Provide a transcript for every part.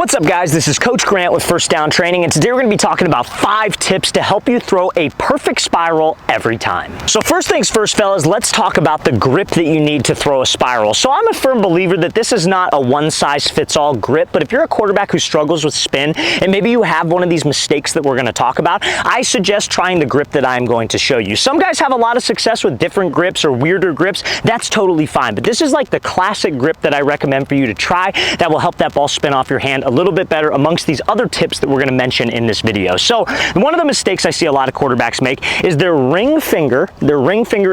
What's up, guys? This is Coach Grant with First Down Training, and today we're going to be talking about 5 tips to help you throw a perfect spiral every time. So first things first, fellas, let's talk about the grip that you need to throw a spiral. So I'm a firm believer that this is not a one-size-fits-all grip, but if you're a quarterback who struggles with spin, and maybe you have one of these mistakes that we're going to talk about, I suggest trying the grip that I'm going to show you. Some guys have a lot of success with different grips or weirder grips. That's totally fine, but this is like the classic grip that I recommend for you to try that will help that ball spin off your hand a little bit better amongst these other tips that we're going to mention in this video. So one of the mistakes I see a lot of quarterbacks make is their ring finger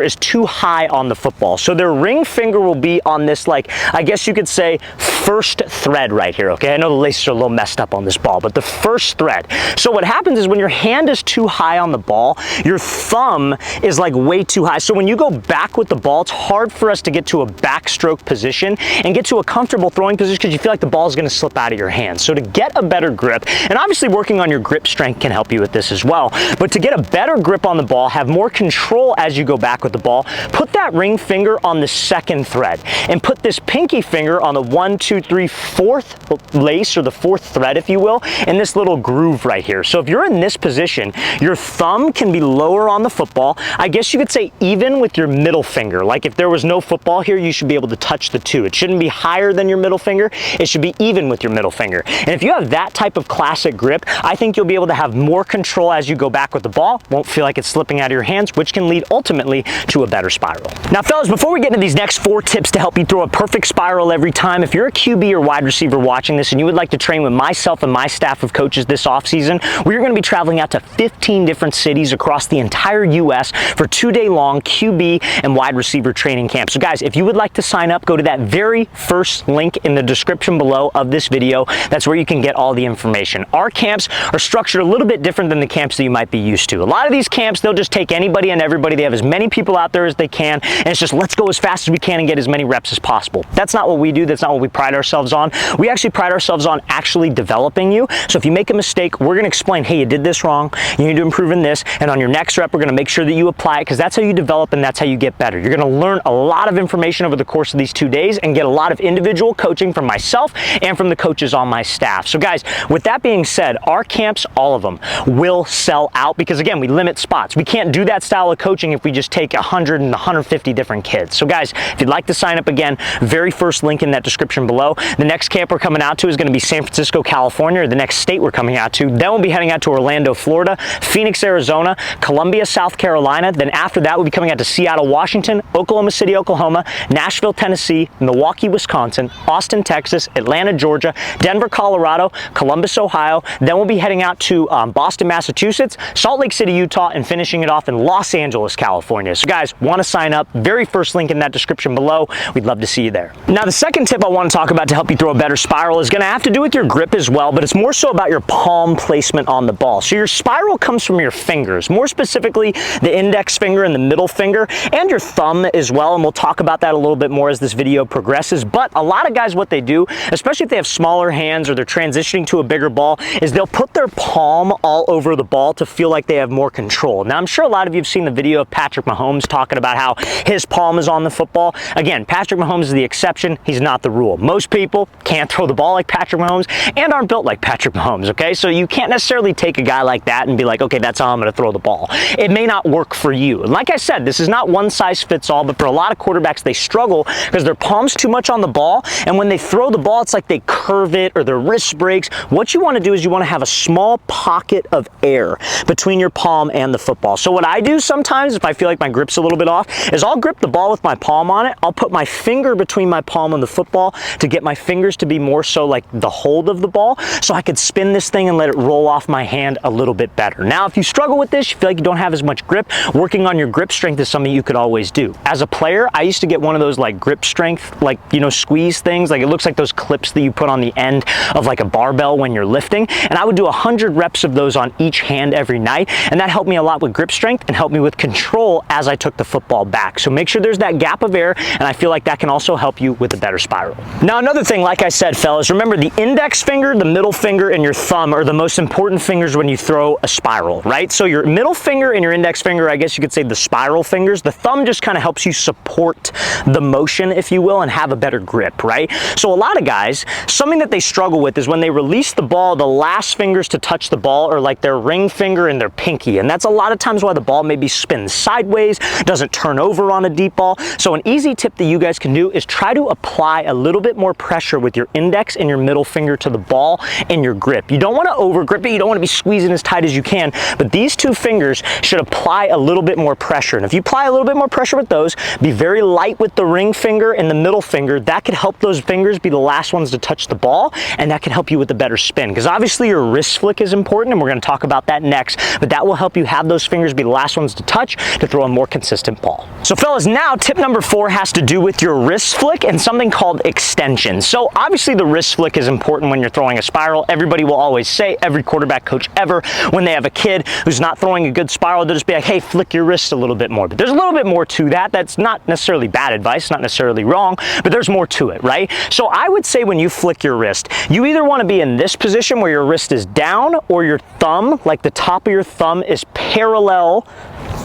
is too high on the football. So their ring finger will be on this, like, I guess you could say, first thread right here, okay? I know the laces are a little messed up on this ball, but the first thread. So what happens is when your hand is too high on the ball, your thumb is like way too high. So when you go back with the ball, it's hard for us to get to a backstroke position and get to a comfortable throwing position because you feel like the ball is going to slip out of your hand. So to get a better grip, and obviously working on your grip strength can help you with this as well, but to get a better grip on the ball, have more control as you go back with the ball, put that ring finger on the second thread and put this pinky finger on the 1, 2, 3, 4th lace, or the 4th thread, if you will, in this little groove right here. So if you're in this position, your thumb can be lower on the football. I guess you could say even with your middle finger. Like if there was no football here, you should be able to touch the two. It shouldn't be higher than your middle finger. It should be even with your middle finger. And if you have that type of classic grip, I think you'll be able to have more control as you go back with the ball. Won't feel like it's slipping out of your hands, which can lead ultimately to a better spiral. Now, fellas, before we get into these next 4 tips to help you throw a perfect spiral every time, if you're a QB or wide receiver watching this and you would like to train with myself and my staff of coaches this offseason, we're going to be traveling out to 15 different cities across the entire U.S. for 2-day-long QB and wide receiver training camps. So guys, if you would like to sign up, go to that very first link in the description below of this video. That's where you can get all the information. Our camps are structured a little bit different than the camps that you might be used to. A lot of these camps, they'll just take anybody and everybody. They have as many people out there as they can, and it's just let's go as fast as we can and get as many reps as possible. That's not what we do. That's not what we pride ourselves on. We actually pride ourselves on actually developing you. So if you make a mistake, we're going to explain, hey, you did this wrong. You need to improve in this. And on your next rep, we're going to make sure that you apply it, because that's how you develop and that's how you get better. You're going to learn a lot of information over the course of these 2 days and get a lot of individual coaching from myself and from the coaches on my staff. So guys, with that being said, our camps, all of them, will sell out because, again, we limit spots. We can't do that style of coaching if we just take 100 and 150 different kids. So guys, if you'd like to sign up, again, very first link in that description below. The next camp we're coming out to is going to be San Francisco, California, or the next state we're coming out to. Then we'll be heading out to Orlando, Florida, Phoenix, Arizona, Columbia, South Carolina. Then after that, we'll be coming out to Seattle, Washington, Oklahoma City, Oklahoma, Nashville, Tennessee, Milwaukee, Wisconsin, Austin, Texas, Atlanta, Georgia, Denver, Colorado, Columbus, Ohio. Then we'll be heading out to Boston, Massachusetts, Salt Lake City, Utah, and finishing it off in Los Angeles, California. So guys, want to sign up? Very first link in that description below. We'd love to see you there. Now, the second tip I want to talk about to help you throw a better spiral is going to have to do with your grip as well, but it's more so about your palm placement on the ball. So your spiral comes from your fingers, more specifically the index finger and the middle finger, and your thumb as well, and we'll talk about that a little bit more as this video progresses. But a lot of guys, what they do, especially if they have smaller hands or they're transitioning to a bigger ball, is they'll put their palm all over the ball to feel like they have more control. Now, I'm sure a lot of you have seen the video of Patrick Mahomes talking about how his palm is on the football. Again, Patrick Mahomes is the exception. He's not the rule. Most people can't throw the ball like Patrick Mahomes and aren't built like Patrick Mahomes, okay? So you can't necessarily take a guy like that and be like, okay, that's how I'm going to throw the ball. It may not work for you. And like I said, this is not one size fits all, but for a lot of quarterbacks, they struggle because their palm's too much on the ball, and when they throw the ball, it's like they curve it or their wrist breaks. What you want to do is you want to have a small pocket of air between your palm and the football. So what I do sometimes, if I feel like my grip's a little bit off, is I'll grip the ball with my palm on it. I'll put my finger between my palm and the football to get my fingers to be more so like the hold of the ball, so I could spin this thing and let it roll off my hand a little bit better. Now, if you struggle with this, you feel like you don't have as much grip, working on your grip strength is something you could always do. As a player, I used to get one of those like grip strength, like, you know, squeeze things. Like it looks like those clips that you put on the end of like a barbell when you're lifting. And I would do 100 reps of those on each hand every night. And that helped me a lot with grip strength and helped me with control as I took the football back. So make sure there's that gap of air. And I feel like that can also help you with a better spiral. Now, another thing, like I said, fellas, remember the index finger, the middle finger, and your thumb are the most important fingers when you throw a spiral, right? So your middle finger and your index finger, I guess you could say the spiral fingers. The thumb just kind of helps you support the motion, if you will, and have a better grip, right? So a lot of guys, something that they struggle struggle with is when they release the ball, the last fingers to touch the ball are like their ring finger and their pinky. And that's a lot of times why the ball maybe spins sideways, doesn't turn over on a deep ball. So an easy tip that you guys can do is try to apply a little bit more pressure with your index and your middle finger to the ball and your grip. You don't want to over grip it. You don't want to be squeezing as tight as you can, but these two fingers should apply a little bit more pressure. And if you apply a little bit more pressure with those, be very light with the ring finger and the middle finger, that could help those fingers be the last ones to touch the ball, and that can help you with a better spin. Because obviously your wrist flick is important, and we're going to talk about that next, but that will help you have those fingers be the last ones to touch to throw a more consistent ball. So fellas, now tip number 4 has to do with your wrist flick and something called extension. So obviously the wrist flick is important when you're throwing a spiral. Everybody will always say, every quarterback coach ever, when they have a kid who's not throwing a good spiral, they'll just be like, hey, flick your wrist a little bit more. But there's a little bit more to that. That's not necessarily bad advice, not necessarily wrong, but there's more to it, right? So I would say when you flick your wrist, you either want to be in this position where your wrist is down, or your thumb, like the top of your thumb, is parallel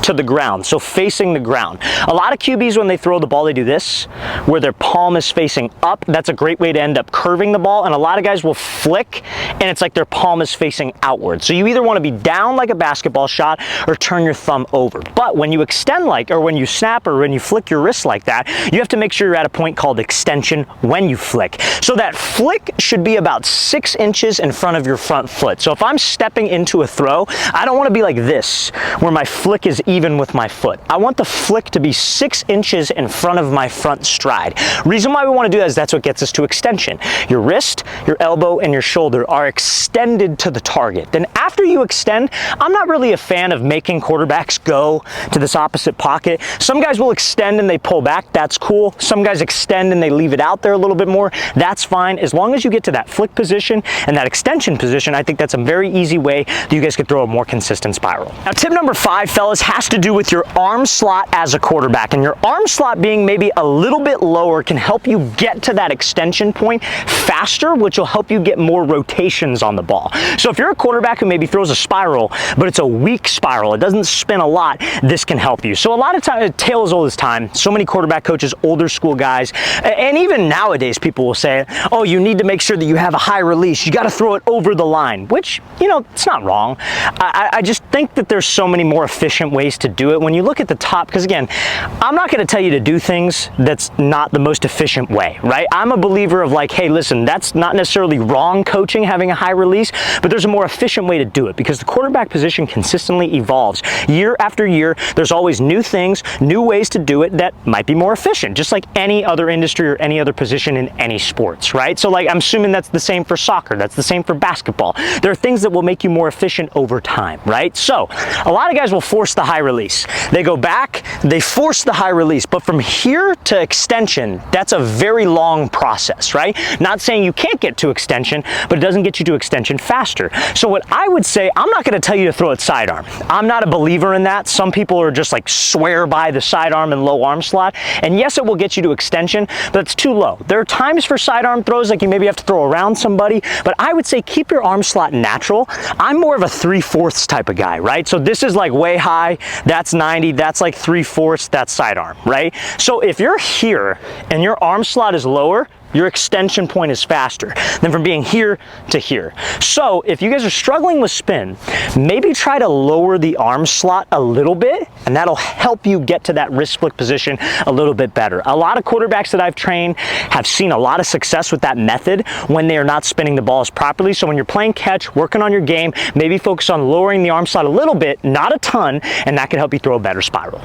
to the ground, so facing the ground. A lot of QBs, when they throw the ball, they do this, where their palm is facing up. That's a great way to end up curving the ball, and a lot of guys will flick, and it's like their palm is facing outward. So you either want to be down like a basketball shot, or turn your thumb over. But when you extend or when you snap, or when you flick your wrist like that, you have to make sure you're at a point called extension when you flick. So that flick should be about 6 inches in front of your front foot. So if I'm stepping into a throw, I don't want to be like this, where my flick is even with my foot. I want the flick to be 6 inches in front of my front stride. Reason why we want to do that is that's what gets us to extension. Your wrist, your elbow, and your shoulder are extended to the target. Then after you extend, I'm not really a fan of making quarterbacks go to this opposite pocket. Some guys will extend and they pull back. That's cool. Some guys extend and they leave it out there a little bit more. That's fine. As long as you get to that flick position and that extension position, I think that's a very easy way that you guys could throw a more consistent spiral. Now, tip number 5, fellas, has to do with your arm slot as a quarterback. And your arm slot being maybe a little bit lower can help you get to that extension point faster, which will help you get more rotations on the ball. So if you're a quarterback who maybe throws a spiral, but it's a weak spiral, it doesn't spin a lot, this can help you. So a lot of times, tale as old as time, so many quarterback coaches, older school guys, and even nowadays people will say, oh, you need to make sure that you have a high release. You got to throw it over the line, which, you know, it's not wrong. I just think that there's so many more efficient ways to do it. When you look at the top, because again, I'm not going to tell you to do things that's not the most efficient way, right? I'm a believer of like, hey, listen, that's not necessarily wrong coaching, having a high release, but there's a more efficient way to do it, because the quarterback position consistently evolves. Year after year, there's always new things, new ways to do it that might be more efficient, just like any other industry or any other position in any sports, right? So like, I'm assuming that's the same for soccer, that's the same for basketball. There are things that will make you more efficient over time, right? So a lot of guys will force the high release. They go back, they force the high release, but from here to extension, that's a very long process, right? Not saying you can't get to extension, but it doesn't get you to extension faster. So what I would say, I'm not going to tell you to throw it sidearm. I'm not a believer in that. Some people are just like swear by the sidearm and low arm slot. And yes, it will get you to extension, but it's too low. There are times for sidearm throws like you maybe have to throw around somebody, but I would say keep your arm slot natural. I'm more of a 3/4 type of guy, right? So this is like way high, that's 90, that's like 3/4, that's sidearm, right? So if you're here and your arm slot is lower, your extension point is faster than from being here to here. So if you guys are struggling with spin, maybe try to lower the arm slot a little bit, and that'll help you get to that wrist flick position a little bit better. A lot of quarterbacks that I've trained have seen a lot of success with that method when they are not spinning the balls properly. So when you're playing catch, working on your game, maybe focus on lowering the arm slot a little bit, not a ton, and that can help you throw a better spiral.